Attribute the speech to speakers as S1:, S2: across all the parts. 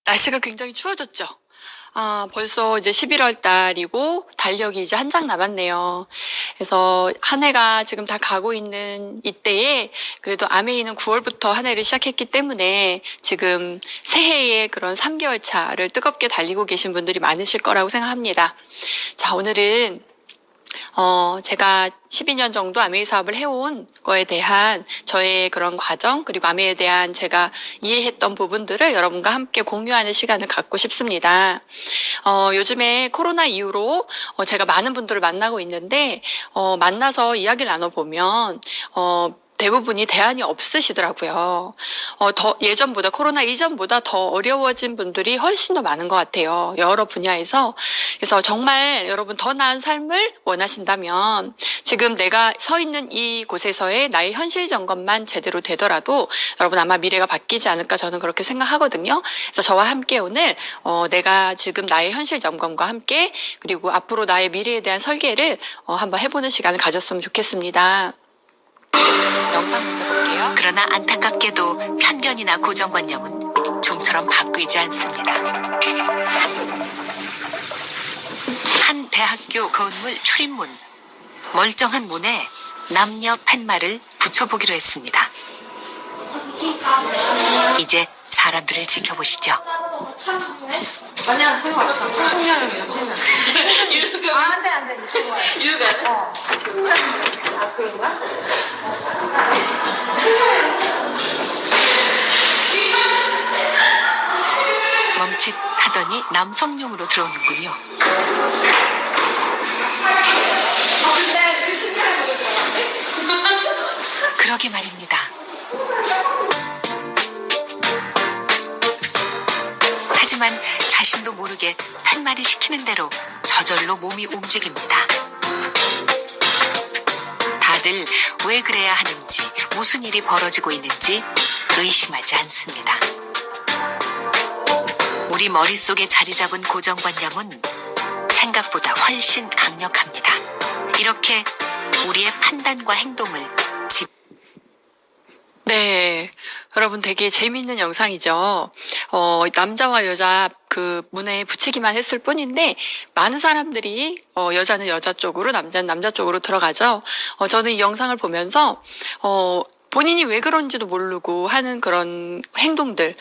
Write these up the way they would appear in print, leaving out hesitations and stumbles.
S1: 날씨가 굉장히 추워졌죠. 벌써 이제 11월 달이고 달력이 이제 한 장 남았네요. 그래서 한 해가 지금 다 가고 있는 이때에 그래도 아메이는 9월부터 한 해를 시작했기 때문에 지금 새해의 그런 3개월 차를 뜨겁게 달리고 계신 분들이 많으실 거라고 생각합니다. 자, 오늘은 제가 12년 정도 아메이 사업을 해온 거에 대한 저의 그런 과정, 그리고 아메이에 대한 제가 이해했던 부분들을 여러분과 함께 공유하는 시간을 갖고 싶습니다. 요즘에 코로나 이후로 제가 많은 분들을 만나고 있는데, 만나서 이야기를 나눠보면, 대부분이 대안이 없으시더라고요. 예전보다, 코로나 이전보다 더 어려워진 분들이 훨씬 더 많은 것 같아요. 여러 분야에서. 그래서 정말 여러분 더 나은 삶을 원하신다면 지금 내가 서 있는 이곳에서의 나의 현실 점검만 제대로 되더라도 여러분 아마 미래가 바뀌지 않을까 저는 그렇게 생각하거든요. 그래서 저와 함께 오늘 내가 지금 나의 현실 점검과 함께 그리고 앞으로 나의 미래에 대한 설계를 한번 해보는 시간을 가졌으면 좋겠습니다. 영상 먼저 볼게요.
S2: 그러나 안타깝게도 편견이나 고정관념은 좀처럼 바뀌지 않습니다. 한 대학교 건물 출입문. 멀쩡한 문에 남녀 팻말을 붙여보기로 했습니다. 이제 사람들을 지켜보시죠.
S3: 아니야, 소용없어. 10년이면 10년.
S4: 이러고
S3: 안 돼. 이쪽으로 와요.
S4: 이러고
S3: 아, 그런가?
S2: 멈칫하더니 남성용으로 들어오는군요. 그러게 말입니다. 하지만 자신도 모르게 팻말이 시키는 대로 저절로 몸이 움직입니다. 다들 왜 그래야 하는지, 무슨 일이 벌어지고 있는지 의심하지 않습니다. 우리 머릿속에 자리 잡은 고정관념은 생각보다 훨씬 강력합니다. 이렇게 우리의 판단과 행동을
S1: 네, 여러분 되게 재미있는 영상이죠. 남자와 여자 그 문에 붙이기만 했을 뿐인데 많은 사람들이 여자는 여자 쪽으로 남자는 남자 쪽으로 들어가죠. 저는 이 영상을 보면서 본인이 왜 그런지도 모르고 하는 그런 행동들,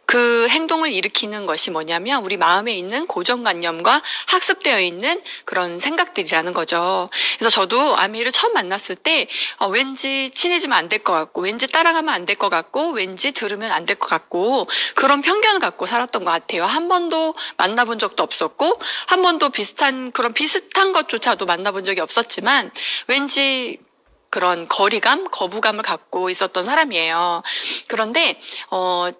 S1: 그 행동을 일으키는 것이 뭐냐면 우리 마음에 있는 고정관념과 학습되어 있는 그런 생각들이라는 거죠. 그래서 저도 아미를 처음 만났을 때 왠지 친해지면 안 될 것 같고 왠지 따라가면 안 될 것 같고 왠지 들으면 안 될 것 같고 그런 편견을 갖고 살았던 것 같아요. 한 번도 만나본 적도 없었고 한 번도 비슷한 것조차도 만나본 적이 없었지만 왠지 그런 거리감, 거부감을 갖고 있었던 사람이에요. 그런데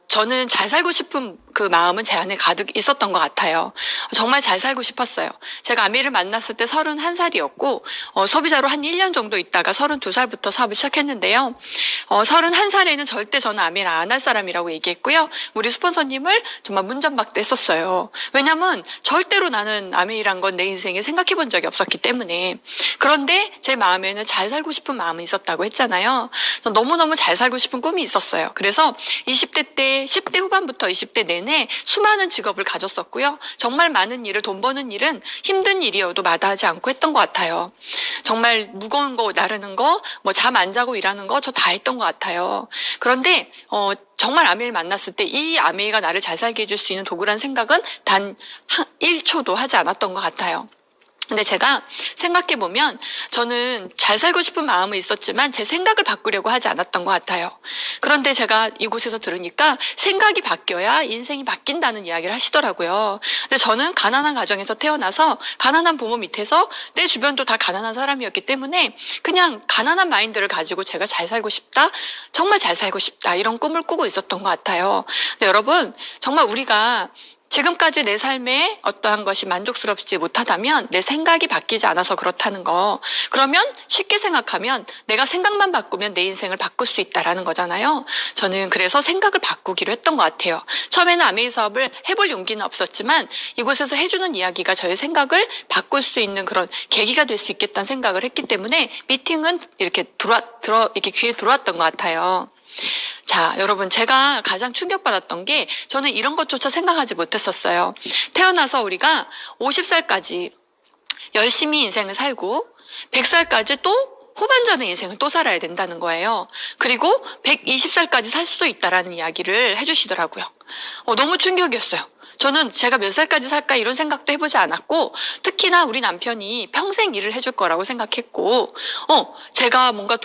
S1: 저는 잘 살고 싶은 그 마음은 제 안에 가득 있었던 것 같아요. 정말 잘 살고 싶었어요. 제가 아미를 만났을 때 31살이었고 소비자로 한 1년 정도 있다가 32살부터 사업을 시작했는데요. 31살에는 절대 저는 아미를 안 할 사람이라고 얘기했고요. 우리 스폰서님을 정말 문전박대했었어요. 왜냐면 절대로 나는 아미란 건 내 인생에 생각해 본 적이 없었기 때문에. 그런데 제 마음에는 잘 살고 싶은 마음이 있었다고 했잖아요. 너무너무 잘 살고 싶은 꿈이 있었어요. 그래서 20대 때 10대 후반부터 20대 내내 수많은 직업을 가졌었고요. 정말 많은 일을, 돈 버는 일은 힘든 일이어도 마다하지 않고 했던 것 같아요. 정말 무거운 거 나르는 거, 뭐 잠 안 자고 일하는 거 저 다 했던 것 같아요. 그런데 정말 아메이를 만났을 때 이 아메이가 나를 잘 살게 해줄 수 있는 도구란 생각은 단 1초도 하지 않았던 것 같아요. 근데 제가 생각해보면 저는 잘 살고 싶은 마음은 있었지만 제 생각을 바꾸려고 하지 않았던 것 같아요. 그런데 제가 이곳에서 들으니까 생각이 바뀌어야 인생이 바뀐다는 이야기를 하시더라고요. 근데 저는 가난한 가정에서 태어나서 가난한 부모 밑에서 내 주변도 다 가난한 사람이었기 때문에 그냥 가난한 마인드를 가지고 제가 잘 살고 싶다, 정말 잘 살고 싶다 이런 꿈을 꾸고 있었던 것 같아요. 근데 여러분 정말 우리가 지금까지 내 삶에 어떠한 것이 만족스럽지 못하다면 내 생각이 바뀌지 않아서 그렇다는 거. 그러면 쉽게 생각하면 내가 생각만 바꾸면 내 인생을 바꿀 수 있다라는 거잖아요. 저는 그래서 생각을 바꾸기로 했던 것 같아요. 처음에는 아메이 사업을 해볼 용기는 없었지만 이곳에서 해주는 이야기가 저의 생각을 바꿀 수 있는 그런 계기가 될 수 있겠다는 생각을 했기 때문에 미팅은 이렇게 이렇게 귀에 들어왔던 것 같아요. 자, 여러분, 제가 가장 충격받았던 게 저는 이런 것조차 생각하지 못했었어요. 태어나서 우리가 50살까지 열심히 인생을 살고 100살까지 또 후반전의 인생을 또 살아야 된다는 거예요. 그리고 120살까지 살 수도 있다라는 이야기를 해주시더라고요. 너무 충격이었어요. 저는 제가 몇 살까지 살까 이런 생각도 해보지 않았고, 특히나 우리 남편이 평생 일을 해줄 거라고 생각했고, 제가 뭔가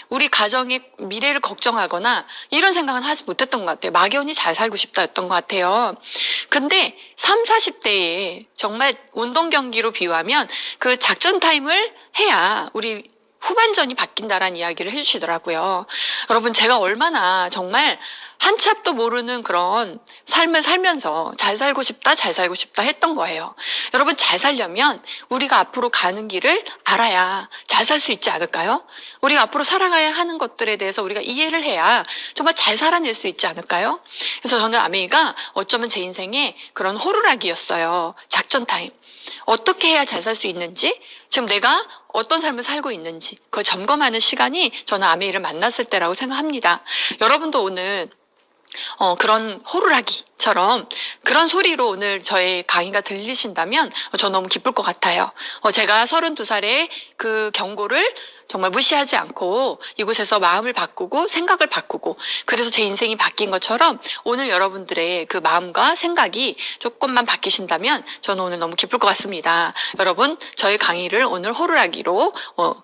S1: 우리 가정의 미래를 걱정하거나 이런 생각은 하지 못했던 것 같아요. 막연히 잘 살고 싶다였던 것 같아요. 근데 3, 40대에 정말 운동 경기로 비유하면 그 작전 타임을 해야 우리 후반전이 바뀐다라는 이야기를 해주시더라고요. 여러분, 제가 얼마나 정말 한치 앞도 모르는 그런 삶을 살면서 잘 살고 싶다 했던 거예요. 여러분, 잘 살려면 우리가 앞으로 가는 길을 알아야 잘 살 수 있지 않을까요? 우리가 앞으로 살아가야 하는 것들에 대해서 우리가 이해를 해야 정말 잘 살아낼 수 있지 않을까요? 그래서 저는 아메이가 어쩌면 제 인생의 그런 호루라기였어요. 작전 타임. 어떻게 해야 잘 살 수 있는지, 지금 내가 어떤 삶을 살고 있는지 그걸 점검하는 시간이 저는 아메이를 만났을 때라고 생각합니다. 여러분도 오늘 그런 호루라기처럼 그런 소리로 오늘 저의 강의가 들리신다면 저 너무 기쁠 것 같아요. 제가 32살에 그 경고를 정말 무시하지 않고 이곳에서 마음을 바꾸고 생각을 바꾸고, 그래서 제 인생이 바뀐 것처럼 오늘 여러분들의 그 마음과 생각이 조금만 바뀌신다면 저는 오늘 너무 기쁠 것 같습니다. 여러분, 저희 강의를 오늘 호루라기로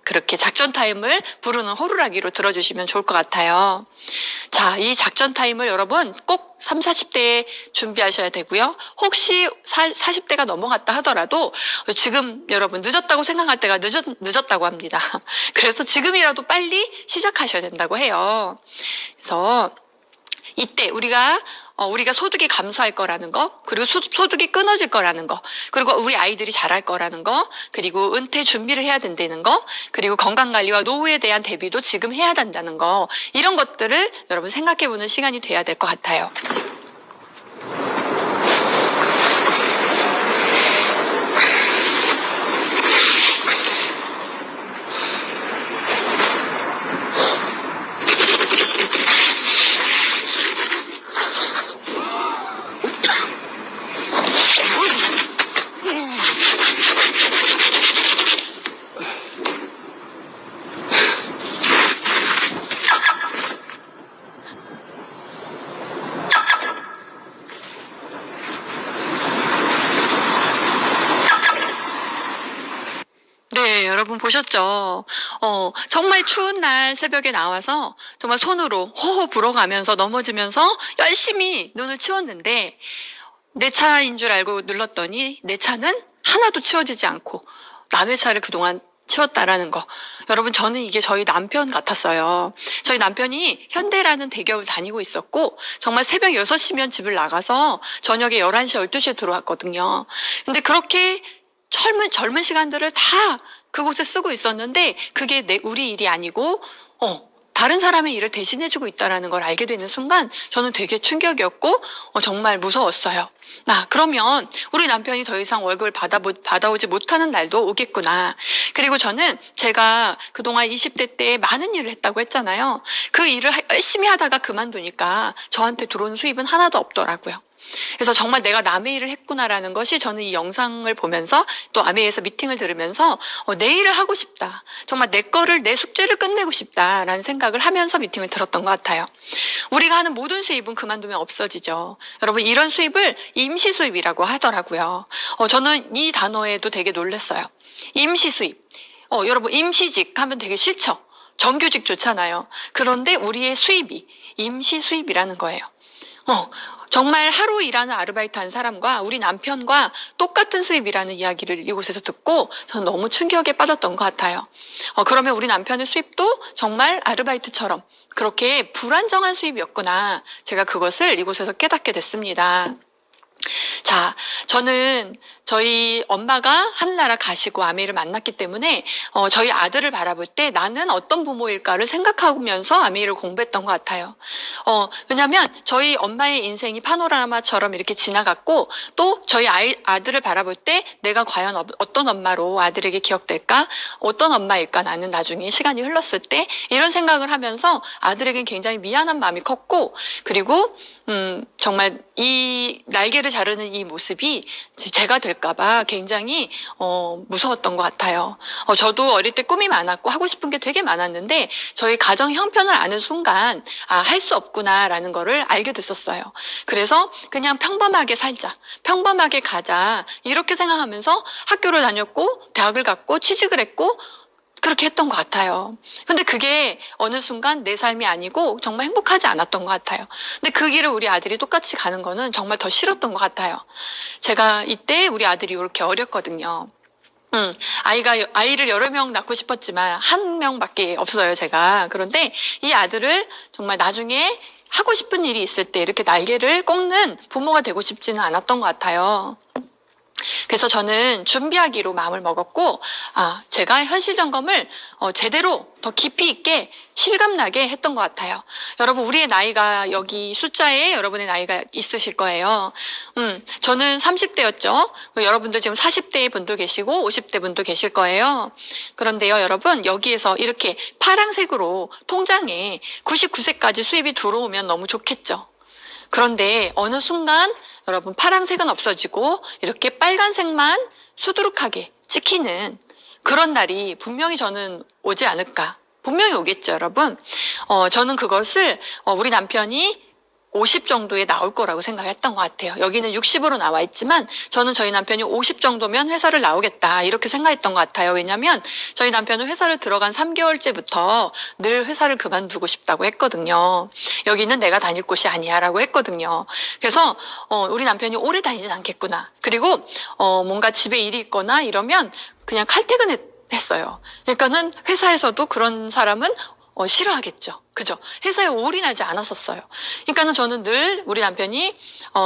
S1: 그렇게 작전 타임을 부르는 호루라기로 들어주시면 좋을 것 같아요. 자, 이 작전 타임을 여러분 꼭 30, 40대에 준비하셔야 되고요. 혹시 40대가 넘어갔다 하더라도 지금 여러분 늦었다고 생각할 때가 늦었다고 합니다. 그래서 지금이라도 빨리 시작하셔야 된다고 해요. 그래서 이때 우리가 소득이 감소할 거라는 거, 그리고 소득이 끊어질 거라는 거, 그리고 우리 아이들이 자랄 거라는 거, 그리고 은퇴 준비를 해야 된다는 거, 그리고 건강관리와 노후에 대한 대비도 지금 해야 된다는 거, 이런 것들을 여러분 생각해보는 시간이 돼야 될 것 같아요. 네, 여러분 보셨죠? 정말 추운 날 새벽에 나와서 정말 손으로 호호 불어가면서 넘어지면서 열심히 눈을 치웠는데, 내 차인 줄 알고 눌렀더니 내 차는 하나도 치워지지 않고 남의 차를 그동안 치웠다라는 거. 여러분, 저는 이게 저희 남편 같았어요. 저희 남편이 현대라는 대기업을 다니고 있었고 정말 새벽 6시면 집을 나가서 저녁에 11시, 12시에 들어왔거든요. 근데 그렇게 젊은 시간들을 다 그곳에 쓰고 있었는데 그게 우리 일이 아니고 다른 사람의 일을 대신해주고 있다는 걸 알게 되는 순간 저는 되게 충격이었고 정말 무서웠어요. 그러면 우리 남편이 더 이상 월급을 받아오지 못하는 날도 오겠구나. 그리고 저는 제가 그동안 20대 때 많은 일을 했다고 했잖아요. 그 일을 열심히 하다가 그만두니까 저한테 들어오는 수입은 하나도 없더라고요. 그래서 정말 내가 남의 일을 했구나라는 것이 저는 이 영상을 보면서 또 아메이에서 미팅을 들으면서 내 일을 하고 싶다. 정말 내 숙제를 끝내고 싶다라는 생각을 하면서 미팅을 들었던 것 같아요. 우리가 하는 모든 수입은 그만두면 없어지죠. 여러분, 이런 수입을 임시 수입이라고 하더라고요. 저는 이 단어에도 되게 놀랐어요. 임시 수입. 여러분, 임시직 하면 되게 싫죠. 정규직 좋잖아요. 그런데 우리의 수입이 임시 수입이라는 거예요. 정말 하루 일하는 아르바이트 한 사람과 우리 남편과 똑같은 수입이라는 이야기를 이곳에서 듣고 저는 너무 충격에 빠졌던 것 같아요. 그러면 우리 남편의 수입도 정말 아르바이트처럼 그렇게 불안정한 수입이었구나. 제가 그것을 이곳에서 깨닫게 됐습니다. 자, 저는 저희 엄마가 하늘나라 가시고 아메이를 만났기 때문에 저희 아들을 바라볼 때 나는 어떤 부모일까를 생각하면서 아메이를 공부했던 것 같아요. 왜냐하면 저희 엄마의 인생이 파노라마처럼 이렇게 지나갔고 또 저희 아들을 바라볼 때 내가 과연 어떤 엄마로 아들에게 기억될까? 어떤 엄마일까? 나는 나중에 시간이 흘렀을 때 이런 생각을 하면서 아들에겐 굉장히 미안한 마음이 컸고 그리고 정말 이 날개를 자르는 이 모습이 제가 될까봐 굉장히 무서웠던 것 같아요. 저도 어릴 때 꿈이 많았고 하고 싶은 게 되게 많았는데 저희 가정 형편을 아는 순간 할 수 없구나라는 거를 알게 됐었어요. 그래서 그냥 평범하게 살자, 평범하게 가자 이렇게 생각하면서 학교를 다녔고 대학을 갔고 취직을 했고 그렇게 했던 것 같아요. 근데 그게 어느 순간 내 삶이 아니고 정말 행복하지 않았던 것 같아요. 근데 그 길을 우리 아들이 똑같이 가는 거는 정말 더 싫었던 것 같아요. 제가 이때 우리 아들이 이렇게 어렸거든요. 아이를 여러 명 낳고 싶었지만 한 명밖에 없어요, 제가. 그런데 이 아들을 정말 나중에 하고 싶은 일이 있을 때 이렇게 날개를 꺾는 부모가 되고 싶지는 않았던 것 같아요. 그래서 저는 준비하기로 마음을 먹었고, 제가 현실 점검을 제대로 더 깊이 있게 실감나게 했던 것 같아요. 여러분, 우리의 나이가 여기 숫자에 여러분의 나이가 있으실 거예요. 저는 30대였죠. 여러분들 지금 40대 분도 계시고 50대 분도 계실 거예요. 그런데요, 여러분, 여기에서 이렇게 파란색으로 통장에 99세까지 수입이 들어오면 너무 좋겠죠. 그런데 어느 순간 여러분 파란색은 없어지고 이렇게 빨간색만 수두룩하게 찍히는 그런 날이 분명히 저는 오지 않을까. 분명히 오겠죠, 여러분. 저는 그것을 우리 남편이 50 정도에 나올 거라고 생각했던 것 같아요. 여기는 60으로 나와 있지만 저는 저희 남편이 50 정도면 회사를 나오겠다 이렇게 생각했던 것 같아요. 왜냐하면 저희 남편은 회사를 들어간 3개월째부터 늘 회사를 그만두고 싶다고 했거든요. 여기는 내가 다닐 곳이 아니야 라고 했거든요. 그래서 우리 남편이 오래 다니진 않겠구나. 그리고 뭔가 집에 일이 있거나 이러면 그냥 칼퇴근했어요. 그러니까는 회사에서도 그런 사람은 싫어하겠죠. 그죠? 회사에 올인하지 않았었어요. 그러니까는 저는 늘 우리 남편이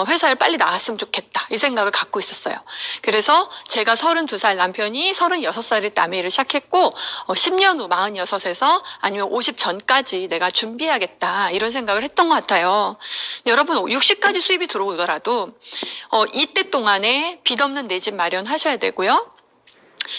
S1: 회사를 빨리 나왔으면 좋겠다. 이 생각을 갖고 있었어요. 그래서 제가 32살 남편이 36살일 때 아메이를 시작했고 10년 후 46에서 아니면 50 전까지 내가 준비해야겠다. 이런 생각을 했던 것 같아요. 여러분 60까지 수입이 들어오더라도 이때 동안에 빚 없는 내 집 마련하셔야 되고요.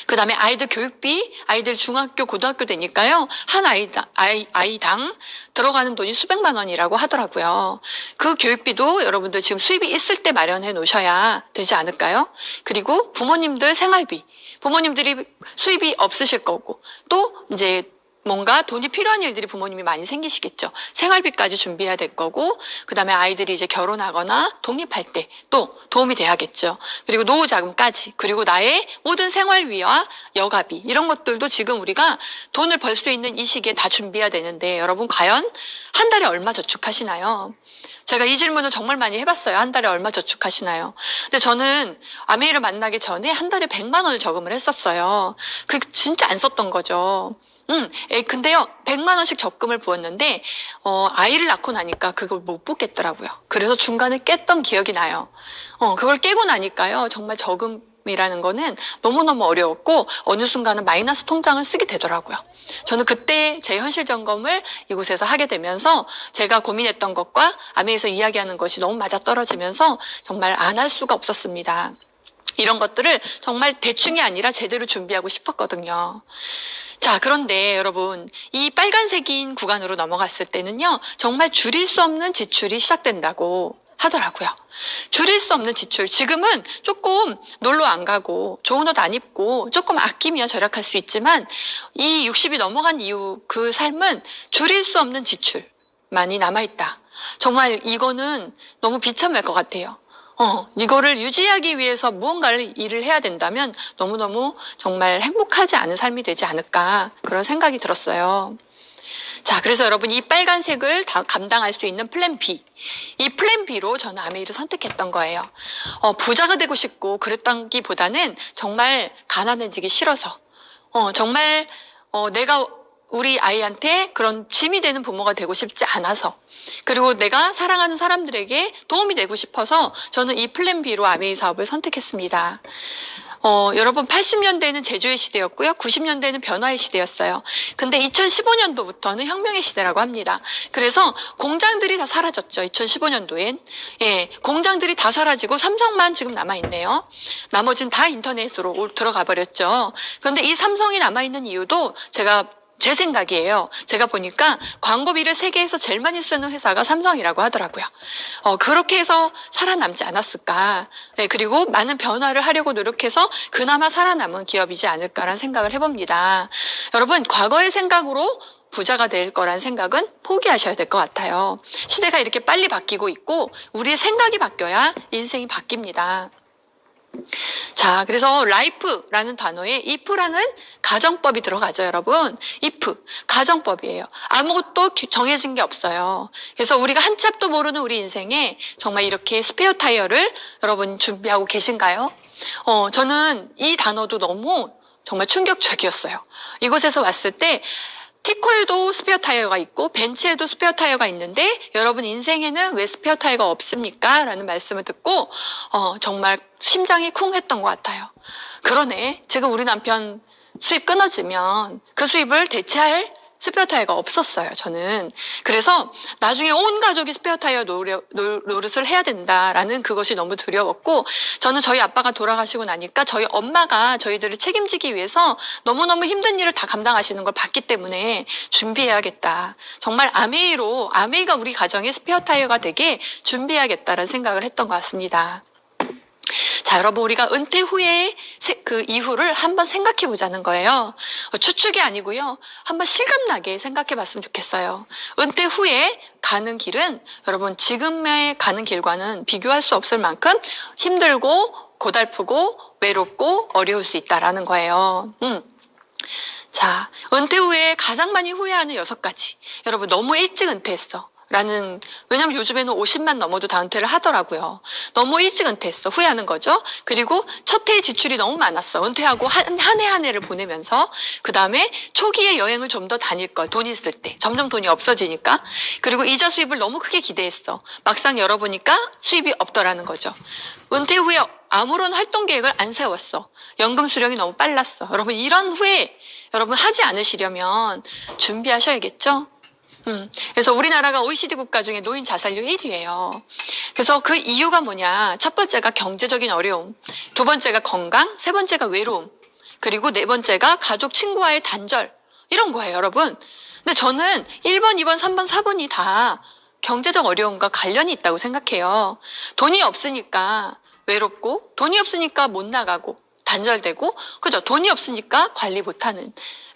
S1: 그 다음에 아이들 교육비, 아이들 중학교, 고등학교 되니까요. 한 아이당 들어가는 돈이 수백만 원이라고 하더라고요. 그 교육비도 여러분들 지금 수입이 있을 때 마련해 놓으셔야 되지 않을까요? 그리고 부모님들 생활비, 부모님들이 수입이 없으실 거고, 또 이제 뭔가 돈이 필요한 일들이 부모님이 많이 생기시겠죠. 생활비까지 준비해야 될 거고, 그 다음에 아이들이 이제 결혼하거나 독립할 때 또 도움이 돼야겠죠. 그리고 노후자금까지, 그리고 나의 모든 생활비와 여가비, 이런 것들도 지금 우리가 돈을 벌 수 있는 이 시기에 다 준비해야 되는데, 여러분 과연 한 달에 얼마 저축하시나요? 제가 이 질문을 정말 많이 해봤어요. 한 달에 얼마 저축하시나요? 근데 저는 아메이를 만나기 전에 한 달에 100만 원을 저금을 했었어요. 그게 진짜 안 썼던 거죠. 근데요, 100만 원씩 적금을 부었는데, 아이를 낳고 나니까 그걸 못 뽑겠더라고요. 그래서 중간에 깼던 기억이 나요. 그걸 깨고 나니까요, 정말 저금이라는 거는 너무너무 어려웠고, 어느 순간은 마이너스 통장을 쓰게 되더라고요. 저는 그때 제 현실 점검을 이곳에서 하게 되면서 제가 고민했던 것과 아메에서 이야기하는 것이 너무 맞아떨어지면서 정말 안 할 수가 없었습니다. 이런 것들을 정말 대충이 아니라 제대로 준비하고 싶었거든요. 자, 그런데 여러분, 이 빨간색인 구간으로 넘어갔을 때는요, 정말 줄일 수 없는 지출이 시작된다고 하더라고요. 줄일 수 없는 지출. 지금은 조금 놀러 안 가고 좋은 옷 안 입고 조금 아끼면 절약할 수 있지만 이 60이 넘어간 이후 그 삶은 줄일 수 없는 지출만이 남아있다. 정말 이거는 너무 비참할 것 같아요. 이거를 유지하기 위해서 무언가를 일을 해야 된다면 너무너무 정말 행복하지 않은 삶이 되지 않을까 그런 생각이 들었어요. 자, 그래서 여러분 이 빨간색을 감당할 수 있는 플랜 B. 이 플랜 B로 저는 아메이를 선택했던 거예요. 부자가 되고 싶고 그랬던 기보다는 정말 가난해지기 싫어서 정말 내가 우리 아이한테 그런 짐이 되는 부모가 되고 싶지 않아서, 그리고 내가 사랑하는 사람들에게 도움이 되고 싶어서 저는 이 플랜 B로 아메이 사업을 선택했습니다. 여러분 80년대에는 제조의 시대였고요. 90년대에는 변화의 시대였어요. 근데 2015년도부터는 혁명의 시대라고 합니다. 그래서 공장들이 다 사라졌죠. 2015년도엔. 예, 공장들이 다 사라지고 삼성만 지금 남아있네요. 나머지는 다 인터넷으로 들어가 버렸죠. 그런데 이 삼성이 남아있는 이유도 제 생각이에요. 제가 보니까 광고비를 세계에서 제일 많이 쓰는 회사가 삼성이라고 하더라고요. 그렇게 해서 살아남지 않았을까. 네, 그리고 많은 변화를 하려고 노력해서 그나마 살아남은 기업이지 않을까라는 생각을 해봅니다. 여러분, 과거의 생각으로 부자가 될 거란 생각은 포기하셔야 될 것 같아요. 시대가 이렇게 빨리 바뀌고 있고 우리의 생각이 바뀌어야 인생이 바뀝니다. 자, 그래서 life라는 단어에 if라는 가정법이 들어가죠, 여러분. if, 가정법이에요. 아무것도 정해진 게 없어요. 그래서 우리가 한 치 앞도 모르는 우리 인생에 정말 이렇게 스페어 타이어를 여러분 준비하고 계신가요? 저는 이 단어도 너무 정말 충격적이었어요. 이곳에서 왔을 때 티코에도 스페어 타이어가 있고 벤츠에도 스페어 타이어가 있는데 여러분 인생에는 왜 스페어 타이어가 없습니까? 라는 말씀을 듣고 정말 심장이 쿵 했던 것 같아요. 그러네. 지금 우리 남편 수입 끊어지면 그 수입을 대체할 스페어 타이어가 없었어요, 저는. 그래서 나중에 온 가족이 스페어 타이어 노릇을 해야 된다라는 그것이 너무 두려웠고, 저는 저희 아빠가 돌아가시고 나니까 저희 엄마가 저희들을 책임지기 위해서 너무너무 힘든 일을 다 감당하시는 걸 봤기 때문에 준비해야겠다. 정말 아메이가 우리 가정의 스페어 타이어가 되게 준비해야겠다라는 생각을 했던 것 같습니다. 자, 여러분, 우리가 은퇴 후에 그 이후를 한번 생각해 보자는 거예요. 추측이 아니고요. 한번 실감나게 생각해 봤으면 좋겠어요. 은퇴 후에 가는 길은 여러분 지금의 가는 길과는 비교할 수 없을 만큼 힘들고 고달프고 외롭고 어려울 수 있다라는 거예요. 자, 은퇴 후에 가장 많이 후회하는 6가지. 여러분, 너무 일찍 은퇴했어. 왜냐면 요즘에는 50만 넘어도 다 은퇴를 하더라고요. 너무 일찍 은퇴했어. 후회하는 거죠. 그리고 첫 해의 지출이 너무 많았어. 은퇴하고 한 해를 보내면서. 그 다음에 초기에 여행을 좀 더 다닐 걸. 돈 있을 때. 점점 돈이 없어지니까. 그리고 이자 수입을 너무 크게 기대했어. 막상 열어보니까 수입이 없더라는 거죠. 은퇴 후에 아무런 활동 계획을 안 세웠어. 연금 수령이 너무 빨랐어. 여러분, 이런 후회 여러분 하지 않으시려면 준비하셔야겠죠? 그래서 우리나라가 OECD 국가 중에 노인 자살률 1위예요. 그래서 그 이유가 뭐냐? 첫 번째가 경제적인 어려움, 두 번째가 건강, 세 번째가 외로움, 그리고 네 번째가 가족, 친구와의 단절, 이런 거예요, 여러분. 근데 저는 1번, 2번, 3번, 4번이 다 경제적 어려움과 관련이 있다고 생각해요. 돈이 없으니까 외롭고, 돈이 없으니까 못 나가고, 단절되고, 그죠? 돈이 없으니까 관리 못하는.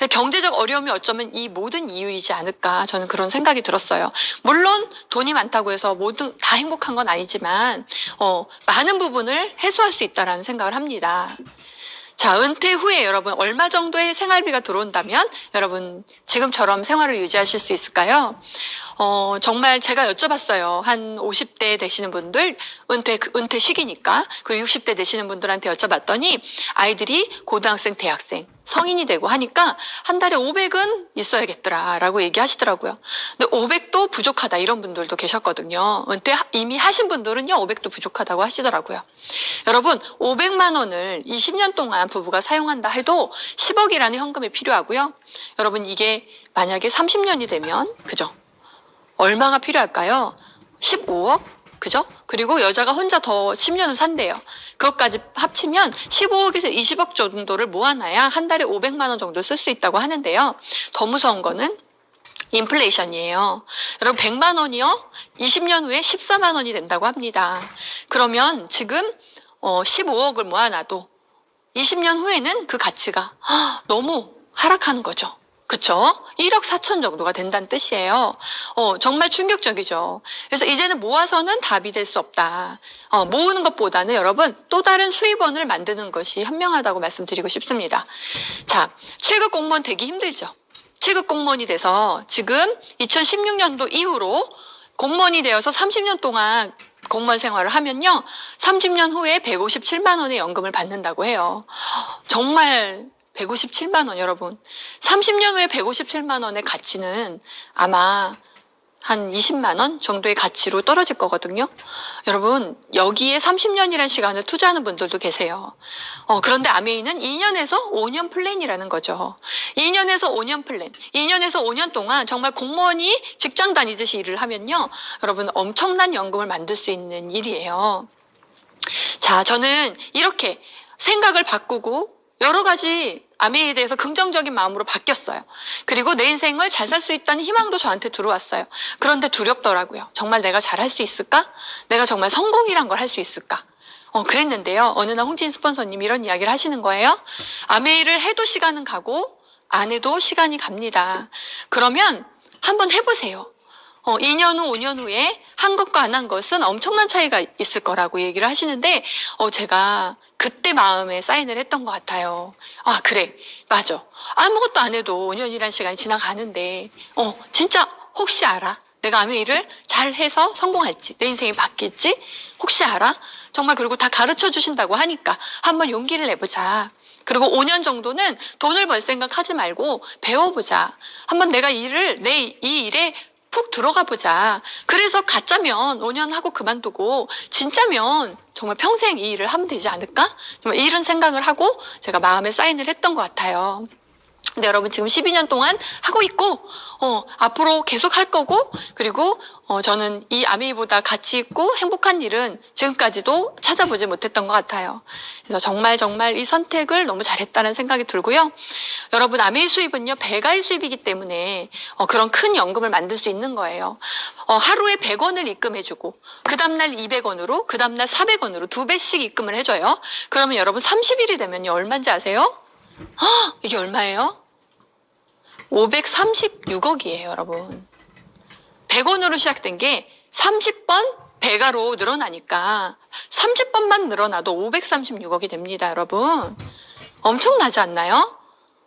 S1: 경제적 어려움이 어쩌면 이 모든 이유이지 않을까, 저는 그런 생각이 들었어요. 물론 돈이 많다고 해서 모두 다 행복한 건 아니지만 많은 부분을 해소할 수 있다라는 생각을 합니다. 자, 은퇴 후에 여러분 얼마 정도의 생활비가 들어온다면 여러분 지금처럼 생활을 유지하실 수 있을까요? 정말 제가 여쭤봤어요. 한 50대 되시는 분들, 은퇴 시기니까. 그리고 60대 되시는 분들한테 여쭤봤더니 아이들이 고등학생, 대학생, 성인이 되고 하니까 한 달에 500은 있어야겠더라라고 얘기하시더라고요. 근데 500도 부족하다 이런 분들도 계셨거든요. 은퇴 이미 하신 분들은요 500도 부족하다고 하시더라고요. 여러분 500만 원을 20년 동안 부부가 사용한다 해도 10억이라는 현금이 필요하고요. 여러분 이게 만약에 30년이 되면 그죠? 얼마가 필요할까요? 15억? 그죠? 그리고 여자가 혼자 더 10년은 산대요. 그것까지 합치면 15억에서 20억 정도를 모아놔야 한 달에 500만 원 정도 쓸 수 있다고 하는데요. 더 무서운 거는 인플레이션이에요. 여러분 100만 원이요? 20년 후에 14만 원이 된다고 합니다. 그러면 지금 15억을 모아놔도 20년 후에는 그 가치가 너무 하락하는 거죠. 그쵸? 1억 4천 정도가 된다는 뜻이에요. 정말 충격적이죠. 그래서 이제는 모아서는 답이 될 수 없다. 모으는 것보다는 여러분 또 다른 수입원을 만드는 것이 현명하다고 말씀드리고 싶습니다. 자, 7급 공무원 되기 힘들죠. 7급 공무원이 돼서 지금 2016년도 이후로 공무원이 되어서 30년 동안 공무원 생활을 하면요. 30년 후에 157만 원의 연금을 받는다고 해요. 정말 157만 원 여러분. 30년 후에 157만 원의 가치는 아마 한 20만 원 정도의 가치로 떨어질 거거든요. 여러분, 여기에 30년이라는 시간을 투자하는 분들도 계세요. 그런데 아메이는 2년에서 5년 플랜이라는 거죠. 2년에서 5년 플랜. 2년에서 5년 동안 정말 공무원이 직장 다니듯이 일을 하면요. 여러분, 엄청난 연금을 만들 수 있는 일이에요. 자, 저는 이렇게 생각을 바꾸고 여러 가지 아메이에 대해서 긍정적인 마음으로 바뀌었어요. 그리고 내 인생을 잘 살 수 있다는 희망도 저한테 들어왔어요. 그런데 두렵더라고요. 정말 내가 잘할 수 있을까? 내가 정말 성공이란 걸 할 수 있을까? 그랬는데요. 어느 날 홍진 스폰서님 이런 이야기를 하시는 거예요. 아메이를 해도 시간은 가고 안 해도 시간이 갑니다. 그러면 한번 해보세요. 2년 후, 5년 후에 한 것과 안 한 것은 엄청난 차이가 있을 거라고 얘기를 하시는데, 제가 그때 마음에 사인을 했던 것 같아요. 아, 그래. 맞아. 아무것도 안 해도 5년이라는 시간이 지나가는데, 진짜 혹시 알아? 내가 아메이를 잘 해서 성공할지, 내 인생이 바뀔지, 혹시 알아? 정말 그리고 다 가르쳐 주신다고 하니까 한번 용기를 내보자. 그리고 5년 정도는 돈을 벌 생각 하지 말고 배워보자. 한번 내가 이 일에 푹 들어가 보자. 그래서 가짜면 5년 하고 그만두고 진짜면 정말 평생 이 일을 하면 되지 않을까? 정말 이런 생각을 하고 제가 마음에 사인을 했던 것 같아요. 근데 여러분 지금 12년 동안 하고 있고 앞으로 계속 할 거고 그리고 저는 이 아메이보다 가치 있고 행복한 일은 지금까지도 찾아보지 못했던 것 같아요. 그래서 정말 이 선택을 너무 잘했다는 생각이 들고요. 여러분 아메이 수입은요 배가의 수입이기 때문에 그런 큰 연금을 만들 수 있는 거예요. 하루에 100원을 입금해주고 그 다음날 200원으로 그 다음날 400원으로 2배씩 입금을 해줘요. 그러면 여러분 30일이 되면요 얼마인지 아세요? 이게 얼마예요? 536억이에요, 여러분. 100원으로 시작된 게 30번 배가로 늘어나니까 30번만 늘어나도 536억이 됩니다, 여러분. 엄청나지 않나요?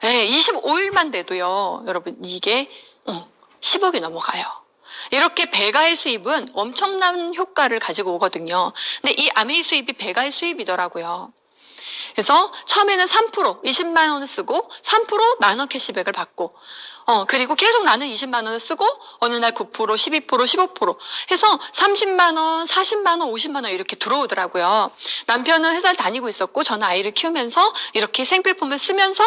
S1: 네, 25일만 돼도요, 여러분, 이게 10억이 넘어가요. 이렇게 배가의 수입은 엄청난 효과를 가지고 오거든요. 근데 이 아메이 수입이 배가의 수입이더라고요. 그래서 처음에는 3% 20만 원을 쓰고 3% 만원 캐시백을 받고 그리고 계속 나는 20만 원을 쓰고 어느 날 9% 12% 15% 해서 30만 원 40만 원 50만 원 이렇게 들어오더라고요. 남편은 회사를 다니고 있었고 저는 아이를 키우면서 이렇게 생필품을 쓰면서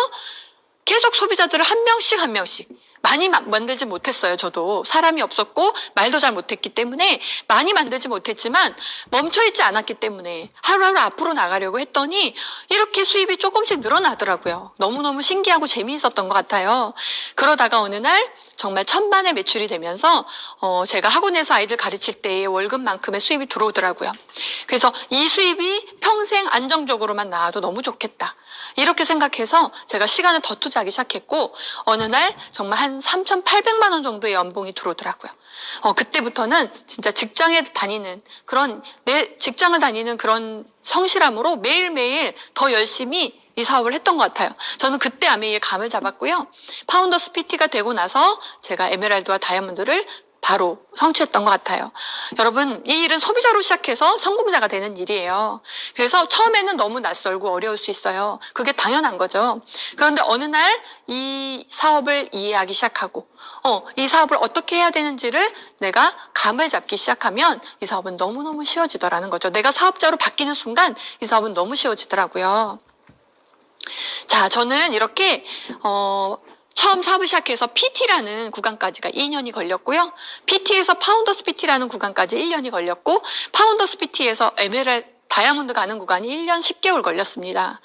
S1: 계속 소비자들을 한 명씩 많이 만들지 못했어요. 저도 사람이 없었고 말도 잘 못했기 때문에 많이 만들지 못했지만 멈춰있지 않았기 때문에 하루하루 앞으로 나가려고 했더니 이렇게 수입이 조금씩 늘어나더라고요. 너무너무 신기하고 재미있었던 것 같아요. 그러다가 어느 날 정말 천만의 매출이 되면서 제가 학원에서 아이들 가르칠 때의 월급만큼의 수입이 들어오더라고요. 그래서 이 수입이 평생 안정적으로만 나와도 너무 좋겠다. 이렇게 생각해서 제가 시간을 더 투자하기 시작했고 어느 날 정말 한 3,800만 원 정도의 연봉이 들어오더라고요. 그때부터는 진짜 직장을 다니는 그런 성실함으로 매일매일 더 열심히 이 사업을 했던 것 같아요. 저는 그때 아메이의 감을 잡았고요. 파운더스 PT가 되고 나서 제가 에메랄드와 다이아몬드를 바로 성취했던 것 같아요. 여러분, 이 일은 소비자로 시작해서 성공자가 되는 일이에요. 그래서 처음에는 너무 낯설고 어려울 수 있어요. 그게 당연한 거죠. 그런데 어느 날 이 사업을 이해하기 시작하고 이 사업을 어떻게 해야 되는지를 내가 감을 잡기 시작하면 이 사업은 너무너무 쉬워지더라는 거죠. 내가 사업자로 바뀌는 순간 이 사업은 너무 쉬워지더라고요. 자, 저는 이렇게 처음 사업을 시작해서 PT라는 구간까지가 2년이 걸렸고요. PT에서 파운더스 PT라는 구간까지 1년이 걸렸고 파운더스 PT에서 에메랄드 다이아몬드 가는 구간이 1년 10개월 걸렸습니다.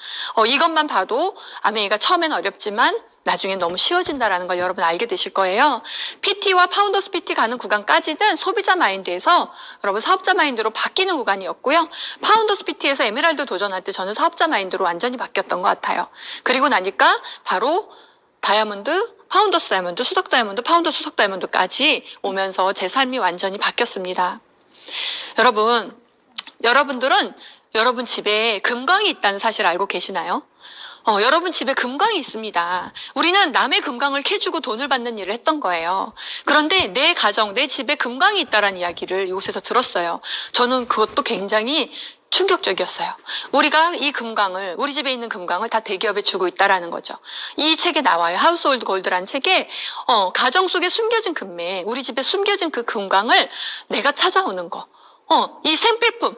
S1: 이것만 봐도 아메이가 처음엔 어렵지만 나중에 너무 쉬워진다는 걸 여러분 알게 되실 거예요. PT와 파운더스 PT 가는 구간까지는 소비자 마인드에서 여러분 사업자 마인드로 바뀌는 구간이었고요. 파운더스 PT에서 에메랄드 도전할 때 저는 사업자 마인드로 완전히 바뀌었던 것 같아요. 그리고 나니까 바로 다이아몬드, 파운더스 다이아몬드, 수석 다이아몬드, 파운더 수석 다이아몬드까지 오면서 제 삶이 완전히 바뀌었습니다. 여러분들은 여러분 집에 금광이 있다는 사실 알고 계시나요? 여러분 집에 금광이 있습니다. 우리는 남의 금광을 캐주고 돈을 받는 일을 했던 거예요. 그런데 내 가정, 내 집에 금광이 있다는 이야기를 이곳에서 들었어요. 저는 그것도 굉장히 충격적이었어요. 우리가 이 금강을, 우리 집에 있는 금강을 다 대기업에 주고 있다라는 거죠. 이 책에 나와요. 하우스홀드 골드라는 책에 가정 속에 숨겨진 금맥, 우리 집에 숨겨진 그 금강을 내가 찾아오는 거. 이 생필품,